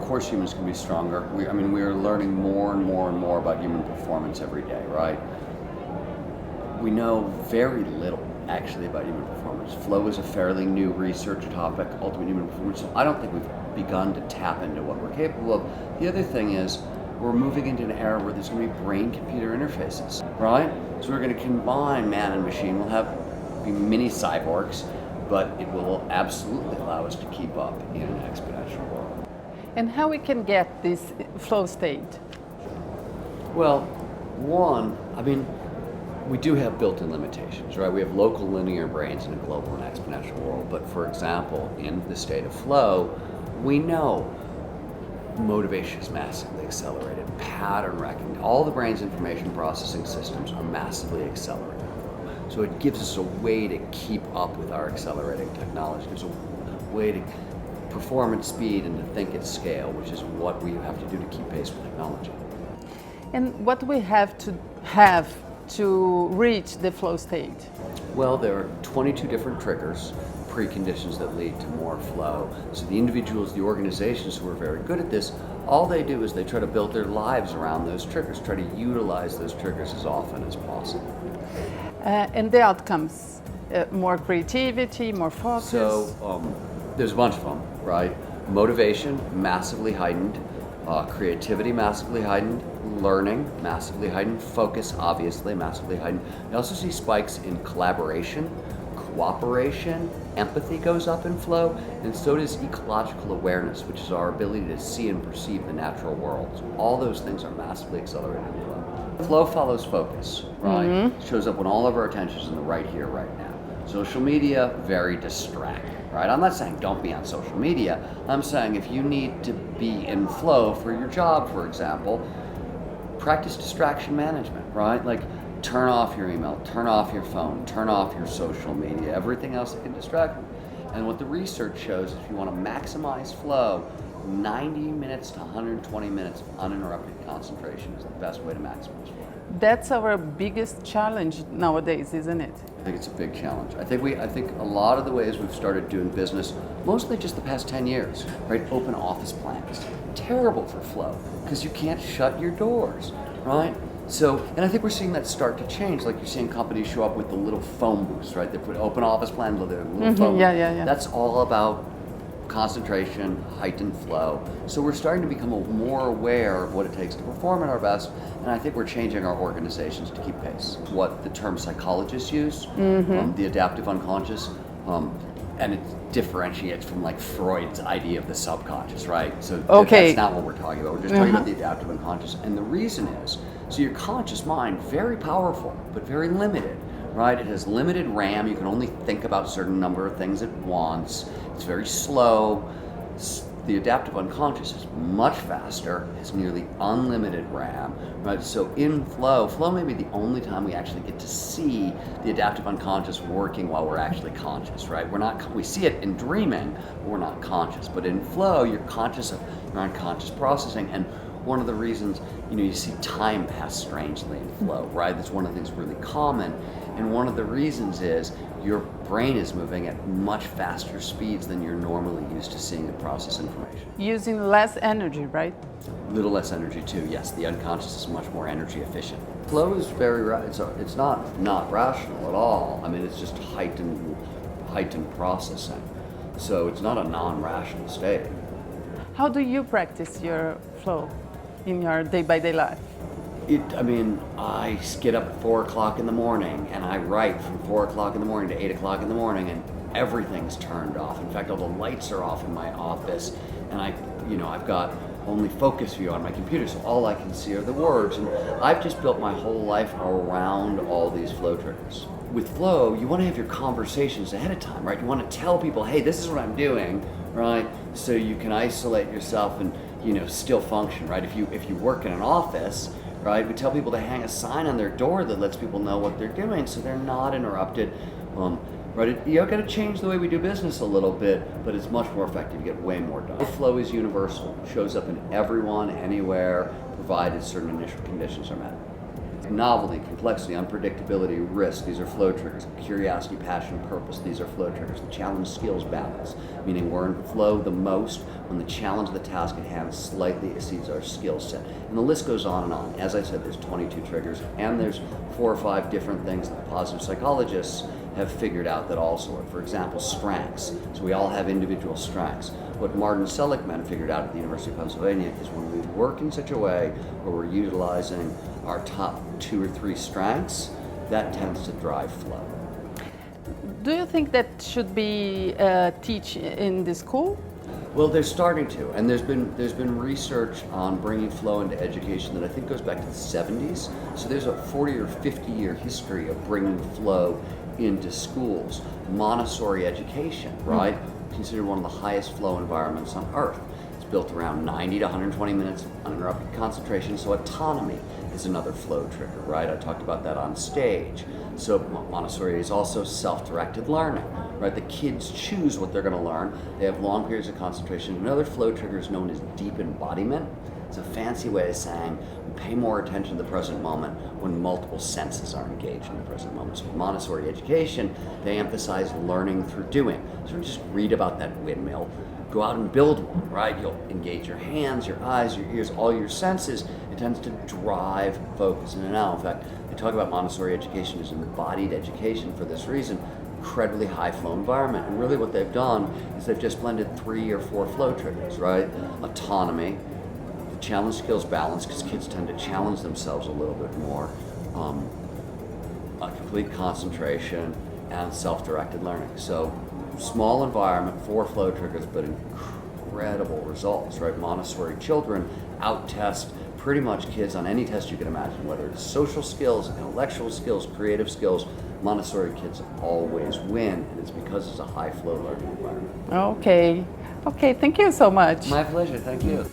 course humans can be stronger. We are learning more and more and more about human performance every day, right? We know very little actually about human performance. Flow is a fairly new research topic, ultimate human performance, so I don't think we've begun to tap into what we're capable of. The other thing is, we're moving into an era where there's going to be brain-computer interfaces, right? So we're going to combine man and machine. We'll have mini cyborgs, but it will absolutely allow us to keep up in an exponential world. And how we can get this flow state? Well, one, we do have built-in limitations, right? We have local linear brains in a global and exponential world, but for example, in the state of flow, we know motivation is massively accelerated, pattern recognition, all the brain's information processing systems are massively accelerated. So it gives us a way to keep up with our accelerating technology. There's a way to perform at speed and to think at scale, which is what we have to do to keep pace with technology. And what we have to reach the flow state? Well, there are 22 different triggers, preconditions that lead to more flow. So the individuals, the organizations who are very good at this, all they do is they try to build their lives around those triggers, try to utilize those triggers as often as possible. And the outcomes, more creativity, more focus? So there's a bunch of them, right? Motivation, massively heightened. Creativity, massively heightened. Learning, massively heightened. Focus, obviously, massively heightened. You also see spikes in collaboration, cooperation, empathy goes up in flow, and so does ecological awareness, which is our ability to see and perceive the natural world. So all those things are massively accelerated in flow. Flow follows focus, right? Mm-hmm. It shows up when all of our attention is in the right here, right now. Social media, very distracting, right? I'm not saying don't be on social media. I'm saying if you need to be in flow for your job, for example, practice distraction management, right? Like turn off your email, turn off your phone, turn off your social media, everything else that can distract you. And what the research shows is if you want to maximize flow, 90 minutes to 120 minutes of uninterrupted concentration is the best way to maximize flow. That's our biggest challenge nowadays, isn't it? I think it's a big challenge. I think a lot of the ways we've started doing business, mostly just the past 10 years, right? Open office plans, terrible for flow because you can't shut your doors, right? So, and I think we're seeing that start to change. Like you're seeing companies show up with the little phone booths, right? They put open office plans with their little phone. Yeah. That's all about concentration, heightened flow. So we're starting to become more aware of what it takes to perform at our best, and I think we're changing our organizations to keep pace. What the term psychologists use, the adaptive unconscious, and it differentiates from like Freud's idea of the subconscious, right? So that's not what we're talking about. We're just talking about the adaptive unconscious. And the reason is, so your conscious mind, very powerful, but very limited, right? It has limited RAM. You can only think about a certain number of things at once. It's very slow. The adaptive unconscious is much faster, has nearly unlimited RAM, right? So in flow may be the only time we actually get to see the adaptive unconscious working while we're actually conscious, right? We see it in dreaming, but we're not conscious. But in flow, you're conscious of your unconscious processing, and one of the reasons, you see time pass strangely in flow, right? That's one of the things really common, and one of the reasons is your brain is moving at much faster speeds than you're normally used to seeing it process information. Using less energy, right? A little less energy too, yes. The unconscious is much more energy efficient. Flow is it's not rational at all. It's just heightened processing. So it's not a non-rational state. How do you practice your flow in your day-by-day life? I get up at 4 o'clock in the morning and I write from 4 o'clock in the morning to 8 o'clock in the morning, and everything's turned off. In fact, all the lights are off in my office, and I've got only focus view on my computer, so all I can see are the words. And I've just built my whole life around all these flow triggers. With flow, you want to have your conversations ahead of time, right? You want to tell people, hey, this is what I'm doing, right? So you can isolate yourself and still function, right? If you work in an office, right, we tell people to hang a sign on their door that lets people know what they're doing so they're not interrupted. Right, you've got to change the way we do business a little bit, but it's much more effective. You get way more done. Flow is universal. It shows up in everyone, anywhere, provided certain initial conditions are met. Novelty, complexity, unpredictability, risk, these are flow triggers. Curiosity, passion, purpose, these are flow triggers. The challenge, skills, balance, meaning we're in flow the most when the challenge of the task at hand slightly exceeds our skill set. And the list goes on and on. As I said, there's 22 triggers, and there's 4 or 5 different things that positive psychologists have figured out that also work. For example, strengths. So we all have individual strengths. What Martin Seligman figured out at the University of Pennsylvania is when we work in such a way where we're utilizing our top 2 or 3 strengths, that tends to drive flow. Do you think that should be teach in the school? Well, they're starting to, and there's been research on bringing flow into education that I think goes back to the 70s. So there's a 40 or 50 year history of bringing flow into schools. Montessori education, right? Considered one of the highest flow environments on earth. It's built around 90 to 120 minutes of uninterrupted concentration. So autonomy is another flow trigger, right? I talked about that on stage. So Montessori is also self-directed learning, right? The kids choose what they're going to learn. They have long periods of concentration. Another flow trigger is known as deep embodiment. It's a fancy way of saying we pay more attention to the present moment when multiple senses are engaged in the present moment. So with Montessori education, they emphasize learning through doing. So don't just read about that windmill. Go out and build one, right? You'll engage your hands, your eyes, your ears, all your senses. It tends to drive focus in and out. In fact, they talk about Montessori education as embodied education for this reason. Incredibly high flow environment. And really what they've done is they've just blended 3 or 4 flow triggers, right? Autonomy, challenge, skills, balance, because kids tend to challenge themselves a little bit more, a complete concentration, and self-directed learning. So small environment, 4 flow triggers, but incredible results, right? Montessori children out-test pretty much kids on any test you can imagine, whether it's social skills, intellectual skills, creative skills. Montessori kids always win, and it's because it's a high flow learning environment. Okay, thank you so much. My pleasure, thank you.